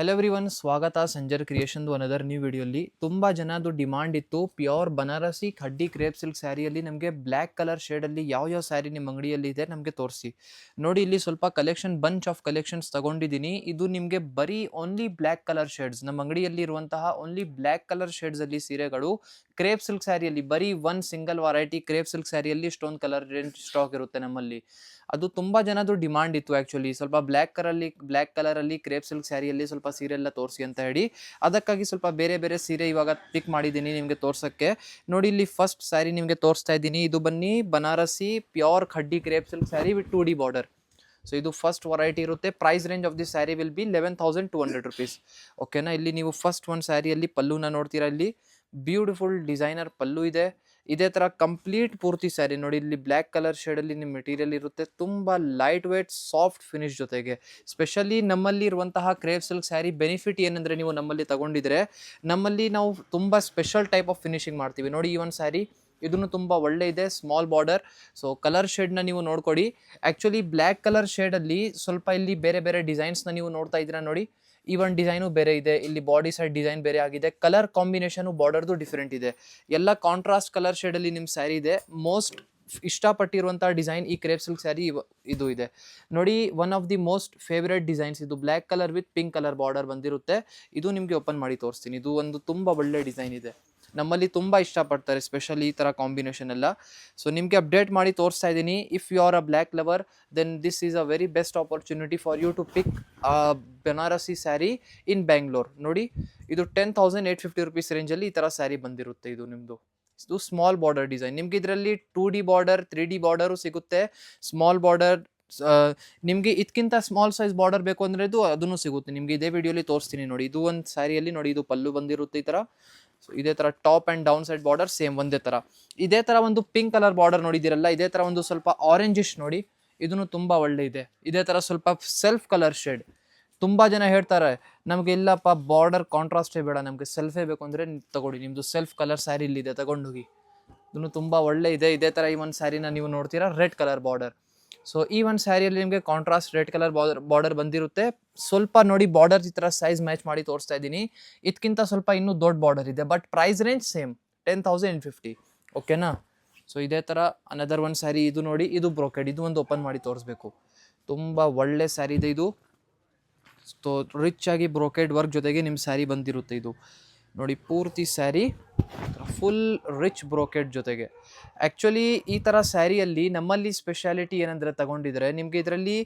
Hello everyone, ಸ್ವಾಗತ Sanjar ಕ್ರಿಯೇಷನ್ದು another new ವಿಡಿಯೋಲಿ. ತುಂಬ ಜನದು ಡಿಮಾಂಡ್ ಇತ್ತು ಪ್ಯೂರ್ ಬನಾರಸಿ ಖಡ್ಡಿ ಕ್ರೇಪ್ ಸಿಲ್ಕ್ ಸ್ಯಾರಿಯಲ್ಲಿ ನಮಗೆ ಬ್ಲ್ಯಾಕ್ ಕಲರ್ ಶೇಡಲ್ಲಿ ಯಾವ ಸ್ಯಾರಿ ನಿಮ್ಮ ಅಂಗಡಿಯಲ್ಲಿ ಇದೆ ನಮಗೆ ತೋರಿಸಿ. ನೋಡಿ, ಇಲ್ಲಿ ಸ್ವಲ್ಪ ಕಲೆಕ್ಷನ್, ಬಂಚ್ ಆಫ್ ಕಲೆಕ್ಷನ್ಸ್ ತಗೊಂಡಿದ್ದೀನಿ. ಇದು ನಿಮಗೆ ಬರೀ ಓನ್ಲಿ ಬ್ಲ್ಯಾಕ್ ಕಲರ್ ಶೇಡ್ಸ್, ನಮ್ಮ ಅಂಗಡಿಯಲ್ಲಿ ಇರುವಂತಹ ಓನ್ಲಿ ಬ್ಲ್ಯಾಕ್ ಕಲರ್ ಶೇಡ್ಸಲ್ಲಿ ಸೀರೆಗಳು ಕ್ರೇಪ್ ಸಿಲ್ಕ್ ಸ್ಯಾರಿಯಲ್ಲಿ, ಬರೀ one single variety crepe silk ಸ್ಯಾರಿಯಲ್ಲಿ ಇಷ್ಟೊಂದು ಕಲರ್ ರೇಂಜ್ ಸ್ಟಾಕ್ ಇರುತ್ತೆ ನಮ್ಮಲ್ಲಿ. ಅದು ತುಂಬ ಜನದು ಡಿಮಾಂಡ್ ಇತ್ತು ಆ್ಯಕ್ಚುಲಿ, ಸ್ವಲ್ಪ ಬ್ಲ್ಯಾಕ್ ಕಲರಲ್ಲಿ ಕ್ರೇಪ್ ಸಿಲ್ಕ್ ಸ್ಯಾರಿಯಲ್ಲಿ ಸ್ವಲ್ಪ ಸೀರೆ ಎಲ್ಲ ತೋರಿಸಿ ಅಂತ ಹೇಳಿ. ಅದಕ್ಕಾಗಿ ಸ್ವಲ್ಪ ಬೇರೆ ಬೇರೆ ಸೀರೆ ಇವಾಗ ಪಿಕ್ ಮಾಡಿದ್ದೀನಿ ನಿಮಗೆ ತೋರ್ಸೋಕ್ಕೆ. ನೋಡಿ, ಇಲ್ಲಿ ಫಸ್ಟ್ ಸ್ಯಾರಿ ನಿಮಗೆ ತೋರಿಸ್ತಾ ಇದ್ದೀನಿ. ಇದು ಬನ್ನಿ Banarasi pure khaddi crepe silk sari with 2D border. So ಇದು ಫಸ್ಟ್ ವೆರೈಟಿ ಇರುತ್ತೆ. Price range of the sari will be 11,200 rupees. ಓಕೆನಾ. ಇಲ್ಲಿ ನೀವು ಫಸ್ಟ್ ಒಂದು ಸ್ಯಾರಿಯಲ್ಲಿ ಪಲ್ಲುನ ನೋಡ್ತೀರಾ. ಇಲ್ಲಿ ಬ್ಯೂಟಿಫುಲ್ ಡಿಸೈನರ್ ಪಲ್ಲು ಇದೆ. ಇದೇ ಥರ ಕಂಪ್ಲೀಟ್ ಪೂರ್ತಿ ಸ್ಯಾರಿ ನೋಡಿ, ಇಲ್ಲಿ ಬ್ಲ್ಯಾಕ್ ಕಲರ್ ಶೇಡಲ್ಲಿ ನಿಮ್ಮ ಮೆಟೀರಿಯಲ್ ಇರುತ್ತೆ. ತುಂಬ ಲೈಟ್ ವೇಟ್ ಸಾಫ್ಟ್ ಫಿನಿಶ್ ಜೊತೆಗೆ. ಸ್ಪೆಷಲಿ ನಮ್ಮಲ್ಲಿ ಇರುವಂತಹ ಕ್ರೇಪ್ ಸಿಲ್ಕ್ ಸ್ಯಾರಿ ಬೆನಿಫಿಟ್ ಏನಂದರೆ, ನೀವು ನಮ್ಮಲ್ಲಿ ತಗೊಂಡಿದ್ರೆ ನಮ್ಮಲ್ಲಿ ನಾವು ತುಂಬ ಸ್ಪೆಷಲ್ ಟೈಪ್ ಆಫ್ ಫಿನಿಶಿಂಗ್ ಮಾಡ್ತೀವಿ. ನೋಡಿ, ಈ ಒಂದು ಸ್ಯಾರಿ ಇದನ್ನು ತುಂಬ ಒಳ್ಳೆ ಇದೆ, ಸ್ಮಾಲ್ ಬಾರ್ಡರ್. ಸೊ ಕಲರ್ ಶೇಡ್ನ ನೀವು ನೋಡ್ಕೊಡಿ. ಆ್ಯಕ್ಚುಲಿ ಬ್ಲ್ಯಾಕ್ ಕಲರ್ ಶೇಡಲ್ಲಿ ಸ್ವಲ್ಪ ಇಲ್ಲಿ ಬೇರೆ ಬೇರೆ ಡಿಸೈನ್ಸ್ನ ನೀವು ನೋಡ್ತಾ ಇದ್ದೀರಾ. ನೋಡಿ, ಈ ಒಂದು ಡಿಸೈನು ಬೇರೆ ಇದೆ, ಇಲ್ಲಿ ಬಾಡಿ ಸೈಡ್ ಡಿಸೈನ್ ಬೇರೆ ಆಗಿದೆ, ಕಲರ್ ಕಾಂಬಿನೇಷನು ಬಾರ್ಡರ್ದು ಡಿಫ್ರೆಂಟ್ ಇದೆ. ಎಲ್ಲ ಕಾಂಟ್ರಾಸ್ಟ್ ಕಲರ್ ಶೇಡಲ್ಲಿ ನಿಮ್ಮ ಸ್ಯಾರಿ ಇದೆ. ಮೋಸ್ಟ್ ಇಷ್ಟಪಟ್ಟಿರುವಂಥ ಡಿಸೈನ್ ಈ ಕ್ರೇಪ್ ಸಿಲ್ಕ್ ಸ್ಯಾರಿ ಇದು ಇದೆ ನೋಡಿ. One of the most favourite designs ಇದು. Black colour with pink colour border ಬಂದಿರುತ್ತೆ. ಇದು ನಿಮಗೆ ಓಪನ್ ಮಾಡಿ ತೋರಿಸ್ತೀನಿ. ಇದು ಒಂದು ತುಂಬ ಒಳ್ಳೆ ಡಿಸೈನ್ ಇದೆ, ನಮ್ಮಲ್ಲಿ ತುಂಬ ಇಷ್ಟಪಡ್ತಾರೆ ಸ್ಪೆಷಲಿ ಈ ಥರ ಕಾಂಬಿನೇಷನ್ ಎಲ್ಲ. ಸೊ ನಿಮಗೆ ಅಪ್ಡೇಟ್ ಮಾಡಿ ತೋರಿಸ್ತಾ ಇದ್ದೀನಿ. If you are a black lover, then this is a very best opportunity for you to pick Banarasi sari in Bangalore. ನೋಡಿ, ಇದು 10,850 rupees ರೇಂಜಲ್ಲಿ ಈ ಥರ ಸ್ಯಾರಿ ಬಂದಿರುತ್ತೆ. ಇದು ನಿಮ್ಮದು ಇದು ಸ್ಮಾಲ್ ಬಾರ್ಡರ್ ಡಿಸೈನ್. ನಿಮ್ಗೆ ಇದರಲ್ಲಿ 2D ಬಾರ್ಡರ್ 3D ಬಾರ್ಡರು ಸಿಗುತ್ತೆ. ಸ್ಮಾಲ್ ಬಾರ್ಡರ್, ನಿಮಗೆ ಇದಕ್ಕಿಂತ ಸ್ಮಾಲ್ ಸೈಜ್ ಬಾರ್ಡರ್ ಬೇಕು ಅಂದರೆ ಅದನ್ನು ಸಿಗುತ್ತೆ ನಿಮಗೆ. ಇದೇ ವಿಡಿಯೋಲಿ ತೋರಿಸ್ತೀನಿ ನೋಡಿ. ಇದು ಒಂದು ಸ್ಯಾರಿಯಲ್ಲಿ ನೋಡಿ, ಇದು ಪಲ್ಲು ಬಂದಿರುತ್ತೆ ಈ ಥರ. ಸೊ ಇದೇ ಥರ top and down side border same ಒಂದೇ ಥರ. ಇದೇ ಥರ ಒಂದು ಪಿಂಕ್ ಕಲರ್ ಬಾರ್ಡರ್ ನೋಡಿದಿರಲ್ಲ, ಇದೇ ಥರ ಒಂದು ಸ್ವಲ್ಪ ಆರೆಂಜಿಶ್ ನೋಡಿ, ಇದನ್ನು ತುಂಬ ಒಳ್ಳೆ ಇದೆ. ಇದೇ ಥರ ಸ್ವಲ್ಪ ಸೆಲ್ಫ್ ಕಲರ್ ಶೇಡ್. ತುಂಬ ಜನ ಹೇಳ್ತಾರೆ ನಮಗೆ ಇಲ್ಲಪ್ಪ ಬಾರ್ಡರ್ ಕಾಂಟ್ರಾಸ್ಟೇ ಬೇಡ, ನಮಗೆ ಸೆಲ್ಫೇ ಬೇಕು ಅಂದರೆ ತಗೊಳ್ಳಿ, ನಿಮ್ಮದು ಸೆಲ್ಫ್ ಕಲರ್ ಸ್ಯಾರಿ ಇಲ್ಲಿದೆ, ತಗೊಂಡೋಗಿ. ಇದನ್ನು ತುಂಬ ಒಳ್ಳೆ ಇದೆ. ಇದೇ ಥರ ಈ ಒಂದು ಸ್ಯಾರಿನ ನೀವು ನೋಡ್ತೀರಾ, ರೆಡ್ ಕಲರ್ ಬಾರ್ಡರ್. ಸೊ ಈ ಒಂದು ಸ್ಯಾರಿಯಲ್ಲಿ ನಿಮಗೆ ಕಾಂಟ್ರಾಸ್ಟ್ ರೆಡ್ ಕಲರ್ ಬಾರ್ಡರ್ ಬಂದಿರುತ್ತೆ. ಸ್ವಲ್ಪ ನೋಡಿ, ಬಾರ್ಡರ್ ಈ ಥರ ಸೈಜ್ ಮ್ಯಾಚ್ ಮಾಡಿ ತೋರಿಸ್ತಾ ಇದ್ದೀನಿ. ಇದಕ್ಕಿಂತ ಸ್ವಲ್ಪ ಇನ್ನೂ ದೊಡ್ಡ ಬಾರ್ಡರ್ ಇದೆ, ಬಟ್ ಪ್ರೈಸ್ ರೇಂಜ್ ಸೇಮ್ 10,050. ಓಕೆನಾ. ಸೊ ಇದೇ ಥರ ಅನದರ್ ಒಂದು ಸ್ಯಾರಿ ಇದು ನೋಡಿ, ಇದು ಬ್ರೋಕೆಡ್. ಇದು ಒಂದು ಓಪನ್ ಮಾಡಿ ತೋರಿಸ್ಬೇಕು. ತುಂಬ ಒಳ್ಳೆ ಸ್ಯಾರಿ ಇದೆ ಇದು. ಸೊ ರಿಚ್ ಆಗಿ ಬ್ರೋಕೆಡ್ ವರ್ಕ್ ಜೊತೆಗೆ ನಿಮ್ಮ ಸ್ಯಾರಿ ಬಂದಿರುತ್ತೆ. ಇದು ನೋಡಿ, ಪೂರ್ತಿ ಸ್ಯಾರಿ ಫುಲ್ ರಿಚ್ ಬ್ರೋಕೆಡ್ ಜೊತೆಗೆ. ಆ್ಯಕ್ಚುಲಿ ಈ ಥರ ಸ್ಯಾರಿಯಲ್ಲಿ ನಮ್ಮಲ್ಲಿ ಸ್ಪೆಷಾಲಿಟಿ ಏನಂದರೆ, ತಗೊಂಡಿದ್ರೆ ನಿಮಗೆ ಇದರಲ್ಲಿ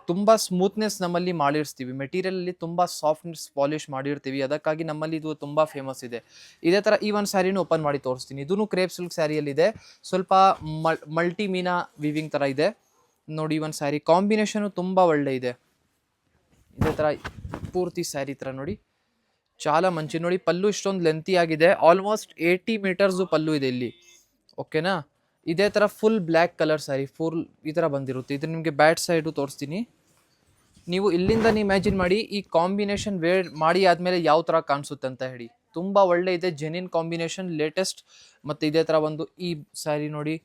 ತುಂಬ ಸ್ಮೂತ್ನೆಸ್ ನಮ್ಮಲ್ಲಿ ಮಾಡಿರ್ತೀವಿ. ಮೆಟೀರಿಯಲಲ್ಲಿ ತುಂಬ ಸಾಫ್ಟ್ನೆಸ್ ಪಾಲಿಶ್ ಮಾಡಿರ್ತೀವಿ. ಅದಕ್ಕಾಗಿ ನಮ್ಮಲ್ಲಿ ಇದು ತುಂಬ ಫೇಮಸ್ ಇದೆ. ಇದೇ ಥರ ಈ ಒಂದು ಸ್ಯಾರಿನೂ ಓಪನ್ ಮಾಡಿ ತೋರಿಸ್ತೀನಿ. ಇದೂ ಕ್ರೇಪ್ ಸಿಲ್ಕ್ ಸ್ಯಾರಿಯಲ್ಲಿದೆ. ಸ್ವಲ್ಪ ಮಲ್ಟಿ ಮೀನಾ ವಿವಿಂಗ್ ಥರ ಇದೆ ನೋಡಿ. ಈ ಒಂದು ಸ್ಯಾರಿ ಕಾಂಬಿನೇಷನು ತುಂಬ ಒಳ್ಳೆ ಇದೆ. ಇದೇ ಥರ ಪೂರ್ತಿ ಸ್ಯಾರಿ ಥರ ನೋಡಿ, ಚಾಲ ಮಂಚಿ ನೋಡಿ. ಪಲ್ಲು ಇಷ್ಟೊಂದು ಲೆಂತಿ ಆಗಿದೆ, ಆಲ್ಮೋಸ್ಟ್ 80 ಮೀಟರ್ಸು ಪಲ್ಲು ಇದೆ ಇಲ್ಲಿ. ಓಕೆನಾ. ಇದೇ ಥರ full black colour sari full ಈ ಥರ ಬಂದಿರುತ್ತೆ. ಇದು ನಿಮಗೆ ಬ್ಯಾಕ್ ಸೈಡು ತೋರಿಸ್ತೀನಿ. ನೀವು ಇಲ್ಲಿಂದ ಇಮ್ಯಾಜಿನ್ ಮಾಡಿ ಈ ಕಾಂಬಿನೇಷನ್ ವೇರ್ ಮಾಡಿ ಆದಮೇಲೆ ಯಾವ ಥರ ಕಾಣಿಸುತ್ತೆ ಅಂತ ಹೇಳಿ. ತುಂಬ ಒಳ್ಳೆ ಇದೆ, ಜೆನ್ಯೂನ್ ಕಾಂಬಿನೇಷನ್, ಲೇಟೆಸ್ಟ್. ಮತ್ತು ಇದೇ ಥರ ಒಂದು ಈ ಸ್ಯಾರಿ ನೋಡಿ,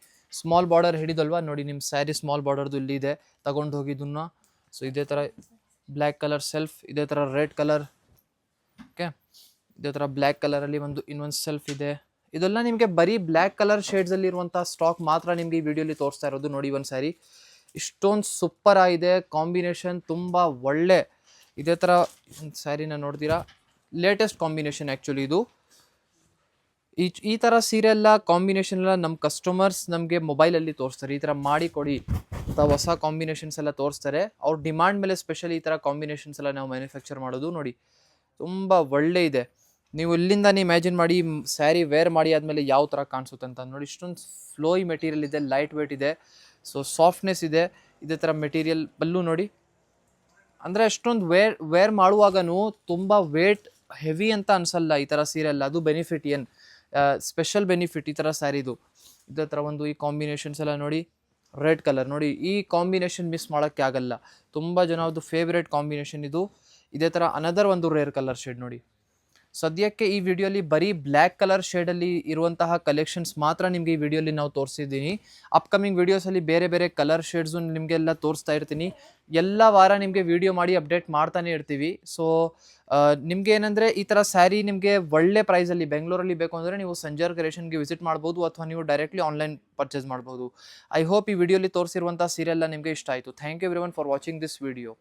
ಸ್ಮಾಲ್ ಬಾರ್ಡರ್ ಹಿಡಿದಲ್ವಾ ನೋಡಿ, ನಿಮ್ಮ ಸ್ಯಾರಿ ಸ್ಮಾಲ್ ಬಾರ್ಡರ್ದು ಇಲ್ಲಿದೆ, ತಗೊಂಡು ಹೋಗಿದ್ದನ್ನ. ಸೊ ಇದೇ ಥರ ಬ್ಲ್ಯಾಕ್ ಕಲರ್ ಸೆಲ್ಫ್, ಇದೇ ಥರ ರೆಡ್ ಕಲರ್. ಓಕೆ, ಇದೇ ಥರ ಬ್ಲ್ಯಾಕ್ ಕಲರಲ್ಲಿ ಇನ್ನೊಂದು ಸೆಲ್ಫ್ ಇದೆ. ಇದೆಲ್ಲ ನಿಮಗೆ ಬರೀ ಬ್ಲ್ಯಾಕ್ ಕಲರ್ ಶೇಡ್ಸಲ್ಲಿ ಇರುವಂಥ ಸ್ಟಾಕ್ ಮಾತ್ರ ನಿಮಗೆ ಈ ವಿಡಿಯೋಲಿ ತೋರಿಸ್ತಾ ಇರೋದು. ನೋಡಿ, ಒಂದು ಸ್ಯಾರಿ ಇಷ್ಟೊಂದು ಸೂಪರ್ ಆಗಿದೆ, ಕಾಂಬಿನೇಷನ್ ತುಂಬ ಒಳ್ಳೆ. ಇದೇ ಥರ ಒಂದು ಸ್ಯಾರಿನ ನೋಡ್ತೀರಾ, ಲೇಟೆಸ್ಟ್ ಕಾಂಬಿನೇಷನ್ ಆ್ಯಕ್ಚುಲಿ ಇದು. ಈ ಥರ ಸೀರೆ ಎಲ್ಲ ಕಾಂಬಿನೇಷನ್ ಎಲ್ಲ ನಮ್ಮ ಕಸ್ಟಮರ್ಸ್ ನಮಗೆ ಮೊಬೈಲಲ್ಲಿ ತೋರಿಸ್ತಾರೆ. ಈ ಥರ ಮಾಡಿ ಕೊಡಿ ಅಥವಾ ಹೊಸ ಕಾಂಬಿನೇಷನ್ಸ್ ಎಲ್ಲ ತೋರಿಸ್ತಾರೆ. ಅವ್ರ ಡಿಮಾಂಡ್ ಮೇಲೆ ಸ್ಪೆಷಲಿ ಈ ಥರ ಕಾಂಬಿನೇಷನ್ಸ್ ಎಲ್ಲ ನಾವು ಮ್ಯಾನುಫ್ಯಾಕ್ಚರ್ ಮಾಡೋದು. ನೋಡಿ, ತುಂಬ ಒಳ್ಳೆ ಇದೆ. ನೀವು ಇಲ್ಲಿಂದ ಇಮ್ಯಾಜಿನ್ ಮಾಡಿ ಸ್ಯಾರಿ ವೇರ್ ಮಾಡಿ ಆದಮೇಲೆ ಯಾವ ಥರ ಕಾಣಿಸುತ್ತೆ ಅಂತ ನೋಡಿ. ಇಷ್ಟೊಂದು ಫ್ಲೋಯಿ ಮೆಟೀರಿಯಲ್ ಇದೆ, ಲೈಟ್ ವೇಟ್ ಇದೆ, ಸೊ ಸಾಫ್ಟ್ನೆಸ್ ಇದೆ. ಇದೇ ಥರ ಮೆಟೀರಿಯಲ್ ಪಲ್ಲು ನೋಡಿ, ಅಂದರೆ ಅಷ್ಟೊಂದು ವೇರ್ ಮಾಡುವಾಗನೂ ತುಂಬ ವೇಟ್ ಹೆವಿ ಅಂತ ಅನಿಸಲ್ಲ ಈ ಥರ ಸೀರೆ ಎಲ್ಲ. ಅದು ಬೆನಿಫಿಟ್, ಏನು ಸ್ಪೆಷಲ್ ಬೆನಿಫಿಟ್ ಈ ಥರ ಸ್ಯಾರಿದು. ಇದೇ ಥರ ಒಂದು ಈ ಕಾಂಬಿನೇಷನ್ಸ್ ಎಲ್ಲ ನೋಡಿ, ರೆಡ್ ಕಲರ್ ನೋಡಿ, ಈ ಕಾಂಬಿನೇಷನ್ ಮಿಸ್ ಮಾಡೋಕ್ಕೆ ಆಗಲ್ಲ. ತುಂಬ ಜನದ್ದು ಫೇವ್ರೇಟ್ ಕಾಂಬಿನೇಷನ್ ಇದು. ಇದೇ ಥರ ಅನದರ್ ಒಂದು ರೇರ್ ಕಲರ್ ಶೇಡ್ ನೋಡಿ. ಸದ್ಯಕ್ಕೆ ಈ ವಿಡಿಯೋಲಿ ಬರೀ ಬ್ಲ್ಯಾಕ್ ಕಲರ್ ಶೇಡಲ್ಲಿ ಇರುವಂತಹ ಕಲೆಕ್ಷನ್ಸ್ ಮಾತ್ರ ನಿಮಗೆ ಈ ವಿಡಿಯೋಲಿ ನಾವು ತೋರಿಸಿದ್ದೀನಿ. ಅಪ್ಕಮಿಂಗ್ ವಿಡಿಯೋಸಲ್ಲಿ ಬೇರೆ ಬೇರೆ ಕಲರ್ ಶೇಡ್ಸು ನಿಮಗೆಲ್ಲ ತೋರಿಸ್ತಾ ಇರ್ತೀನಿ. ಎಲ್ಲ ವಾರ ನಿಮಗೆ ವಿಡಿಯೋ ಮಾಡಿ ಅಪ್ಡೇಟ್ ಮಾಡ್ತಾನೆ ಇರ್ತೀವಿ. ಸೊ ನಿಮ್ಗೆ ಏನಂದರೆ ಈ ಥರ ಸ್ಯಾರಿ ನಿಮಗೆ ಒಳ್ಳೆ ಪ್ರೈಸಲ್ಲಿ ಬೆಂಗಳೂರಲ್ಲಿ ಬೇಕು ಅಂದರೆ ನೀವು ಸಂಜರ್ ಕ್ರಿಯೇಷನ್ಗೆ ವಿಸಿಟ್ ಮಾಡ್ಬೋದು, ಅಥವಾ ನೀವು ಡೈರೆಕ್ಟ್ಲಿ ಆನ್ಲೈನ್ ಪರ್ಚೇಸ್ ಮಾಡ್ಬೋದು. ಐ ಹೋಪ್ ಈ ವಿಡಿಯೋಲಿ ತೋರಿಸಿರುವಂಥ ಸೀರೆ ಎಲ್ಲ ನಿಮಗೆ ಇಷ್ಟ ಆಯಿತು. Thank you everyone for watching this video.